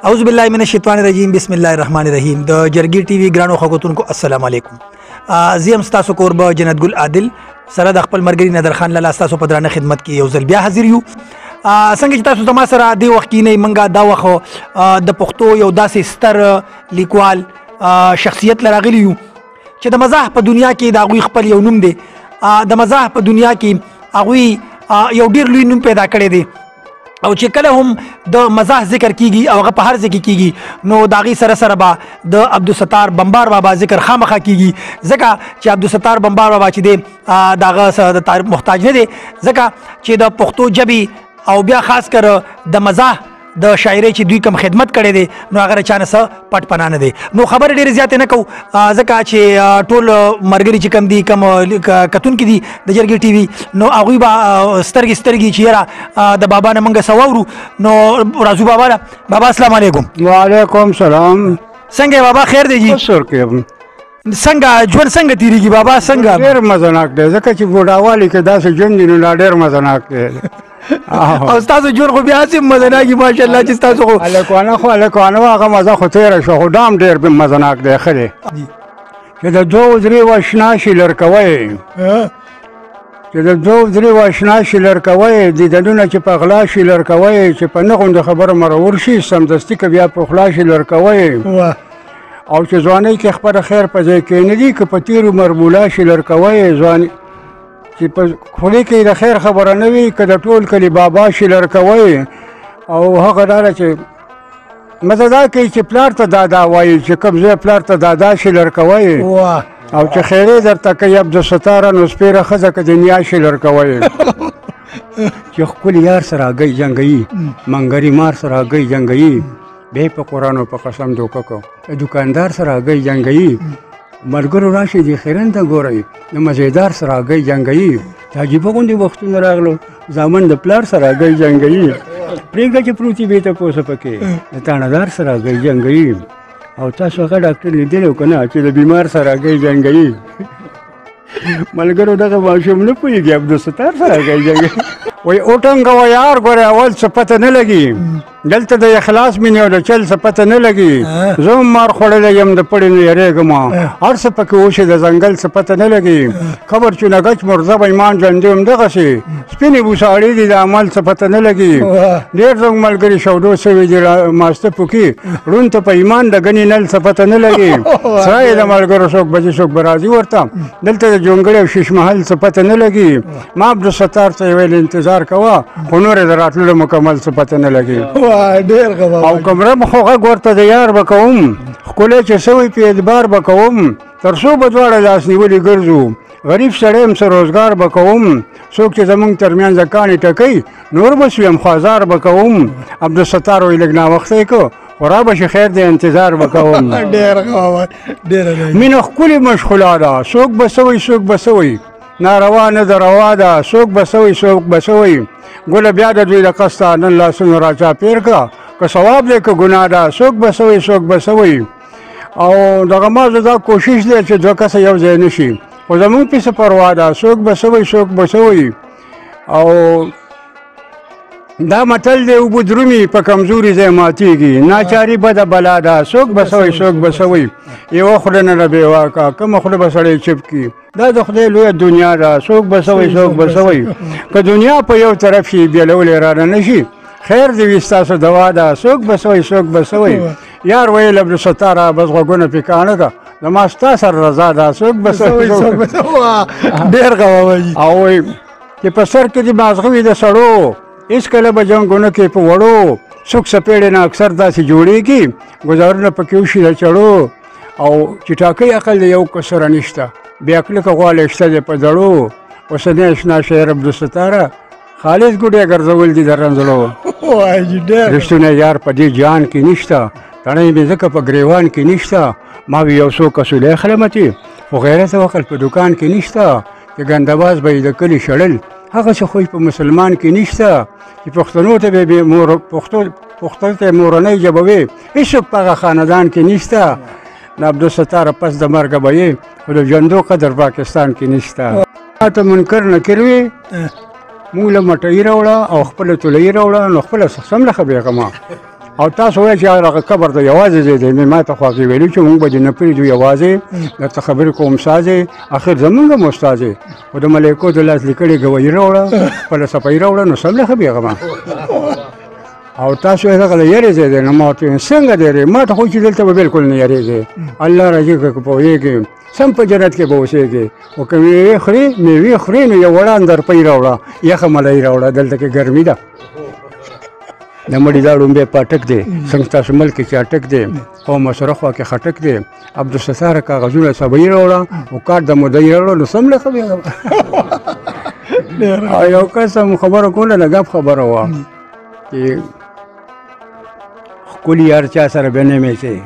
اعوذ بالله من الشیطان الرجیم بسم الله الرحمن الرحیم د جرګی ټي وي ګرانو خلکو السلام علیکم. زیم تاسو کوربه جنت ګل عادل سره د خپل مرګري نادر خان لاله تاسو په درانه خدمت کې یو ځل بیا حاضر یو. څنګه چې تاسو زما سره دی وخت کې نه منګه دا وخت د پښتو یو داسې ستر لیکوال شخصیت لراغلی یو چې د مزاح په دنیا کې د هغوی خپل یو نوم دی. د مزاح په دنیا کې هغوی یو ډیر لوی نوم پیدا کړی دی او چې کله هم د مزاح ذکر کیږي او هغه په هر ځای کې کیږي نو د هغې سره سره به د عبدالستار بمبار بابا ذکر خامخا کیږي ځکه چې عبدالستار بمبار بابا چې دی د هغه د تعریف محتاج نه دی ځکه چې د پښتو ژبې او بیا خاص کر د مزاح د شاعرۍ چې دوی کم خدمت کړی دی نو هغه چانه څه پټ پناه نه دی. نو خبرې ډېرې زیاتې نه کوو ځکه چې ټول ملګري چې کم دي کم کتونکي دي د جرګې ټي وي نو هغوی به سترګې سترګې چې یاره د بابا نه موږ څه واورو. نو راځو بابا له. بابا السلام علیکم. وعلیکم سلام. څنګه بابا خیر دی جی؟ څنګه ژوند څنګه تېرېږي بابا؟ څنګه ډېر مزناک دی ځکه چې بوډاوالي کې داسې ژوند دی نو دا ډېر مزناک دی. او ستاسو ژوند خو بیا هسې مزناکي ماشاءالله چې ستاسو خو هلکانه هغه مزه خو تېره شوه خو دا هم ډېر مزناک دی ښه دی چې د دوو درېو اشنا شي لرکوی چې د دوو درېو اشنا شي لرکوی دیدنونه چې په غلا شي لرکوی چې په نه غوندې خبره مرور شي سمدستي که بیا په غلا شي لرکوی او چې ځوانۍ کې خپله خیر په ځای کې نه دي که په تېرو مربولا شي لرکوی ځواني چې په خولې کې د خیر خبره نه وي که د ټول کلي بابا شي لرکوی او هغه دا چې مزه دا کوي چې پلار ته دادا وایي چې کوم ځای پلار ته دادا شي لرکوی او چې خیرې درته کوي عبدالستاره نو سپېره ښځه که دنیا شي لرکوی چې ښکلي یار سره هګۍ جنګوي منګري مار سره هګۍ جنګوي بیا په قرآن او په قسم دوکه کو دوکاندار سره هګۍ جنګوي ملګرو راشي د خیرن ته ګورئ د مزیدار سره هګۍ جنګوي د عجیبه غوندې وختونه راغلو زامن د پلار سره هګۍ جنګوي پرېږده چې پروتي بې تپوسه پکې د تاڼهدار سره هګۍ جنګوي او تاسو هغه ډاکټر لیدلی و که نه چې د بیمار سره هګۍ جنګوي ملګرو دغه ماشوم نه پوهېږي عبدالستار سره هګۍ جنګوي وایي اوټنګه و یار ګورې اول څه پته نه لګي دلته د اخلاص مینې او د چل څه پته نه لګي زه هم مار خوړلی یم د پړې نه یېرېږم هر څه پکې وشي د ځنګل څه پته نه لګي خبر چونه ګچ مرزه به ایمان ژوندی همدغسې سپینې بوساړې دي د عمل څه پته نه لګي ډېر زموږ ملګري شودو سوي دي ماسته پوکي ړوند ته په ایمان د ګنې نل څه پته نه لګي سره یې د ملګرو څوک به چې څوک به راځي ورته دلته د جونګړې او شیش محل څه پته نه لګي ما عبدالستار ته یې ویل انتظار کوه خو نور یې د راتللو مکمل څه پته نه لګي او کمره مخ خو غږ ورته د یار به کوم ښکلی چې سوی په اعتبار به کوم تر څو به دواړه لاس نیولي ګرځو غریب سړی یم څه روزګار به کوم څوک چې زموږ تر منځه کاڼې ټکوي نور به سویم خوازار به کوم عبدالستار وایي لږ ناوخته یې که خو را به شي خیر دی انتظار به کوم مینه ښکلې مشغولا ده څوک به سوی څوک به سوی ناروا نه ده روا ده څوک به سوی څوک به سوی ګله بیا د دوی د قصده نن لاسونه را چاپېر کړه که ثواب دی که ګناه ده څوک به سوی څوک به سوی او دغه ما زه دا کوشش دی چې دوه کسه یو ځای نه شي خو زمونږ پسې پروا ده څوک به سوی څوک به سوی او دا متل دی اوبه درومي په کمزوري ځای ماتېږي ناچاري بده بلا ده څوک به سوی څوک به سوی یوه خوله نه له بېواکه کومه خوله به سړی چپ کړي دا د خدای لویه دنیا ده څوک به سوی څوک به سوی که دنیا په یو طرف شي بېلولی رانه نه شي خیر دې وي ستاسو دوا ده څوک به سوی څوک به سوی یار ویل عبدالستاره بس غوږونه پې کاڼه که زما ستا سره رضا ده څوک به سوی څوک به ډېر ښه وایي او وایي چې په سر کې دې مازغه وي د سړو هېڅکله به جنګونه کې په وړو څوک څپېړې نه اکثر داسې جوړېږي ګزارونه پکې وشي د چړو او چې ټاکۍ عقل د یو کسره نشته بې عقلکه غواله شته دی په زړو اوسنی اشنا شعر عبدالستاره خالص ګوډې ګرځول دي د رنځلو رښتونی یار په دې جان کې نشته تڼۍ مې ځکه په ګریوان کې نشته ما وي یو څو کسولی خلمتې خو غیرت او عقل په دوکان کې نشته چې ګندهباز به یې د کلي شړل هغسې خو په مسلمان کې نشته چې پښتنو ته به پښتو ته مورنۍ ژبه وي هېڅوک په هغه خاندان کې نشته د عبدالستاره پس د مرګه به یې خو د ژوندو قدر پاکستان کې نشته ته منکر نکر وي مونږ له مټۍ راوړه او خپله تولۍ راوړه نو خپله سمله خبرې کومه او تاسو وایئ چې هغه قبر ته یوازې ځای دی ما ته خو هغې ویلي چې موږ به دې نه پرېږدو یوازې درته خبرې کوم استاد یې اخر زمونږ هم استاد یې خو د ملایکو د لاس لیکلې ګوایي راوړه خپله صفایي راوړه نو سم لکه بېغمه او تاسو یې دغه د یارې ځای دی نو ما ورته ویم څنګه دی ما ته خو چې دلته به بلکل نه یارېږې الله راځي که پوهېږې سم په جنت کې به اوسېږې خو که میوې خورې میوې خورې نو یو وړه اندرپۍ راوړه یخه ملۍ راوړه دلته کې ګرمي ده د مړي دا ړومبی پاټک دی څنګه ستاسو ملک کې چاټک دی او مسره خوا کې خټک دی عبدالستاره کاغذونه سبۍ راوړه او کارت د مدعي راوړه نو سم لکه او یو کس هم خبره کوله نه ګپ خبره وه چې ښکلي هر چا سره به نه میچئ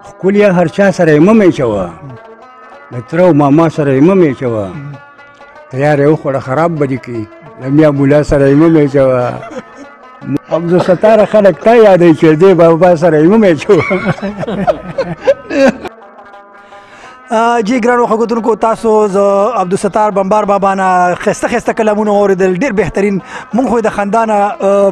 ښکلي هر چا سره یې مه میچوه د تره او ماما سره یې مه میچوه تیار یې وخوړه خراب به دې کړي د میا مولا سره یې مه میچوه عبدالستاره خلک تا یادوي چې دې بابا سره یې مه میچوه جی ګرانو خلکو تاسو ز عبدالستار بمبار بابا نه خسته خسته کلامونه واورېدل ډېر بهترین مونږ خو د خندانه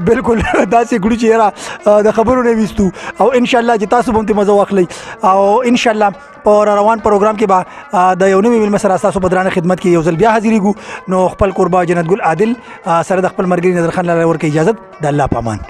بالکل داسې کړو چې یاره د خبرو نه ویستو او انشاءالله چې تاسو به هم ترې مزه واخلئ او انشاءالله په روان پروګرام کې به د یو نوي مېلمه سره ستاسو په درانه خدمت کې یو ځل بیا حاضرېږو نو خپل کوربه جنت ګل عادل سره د خپل ملګري نظرخان لاله ورکوي اجازت د الله په امان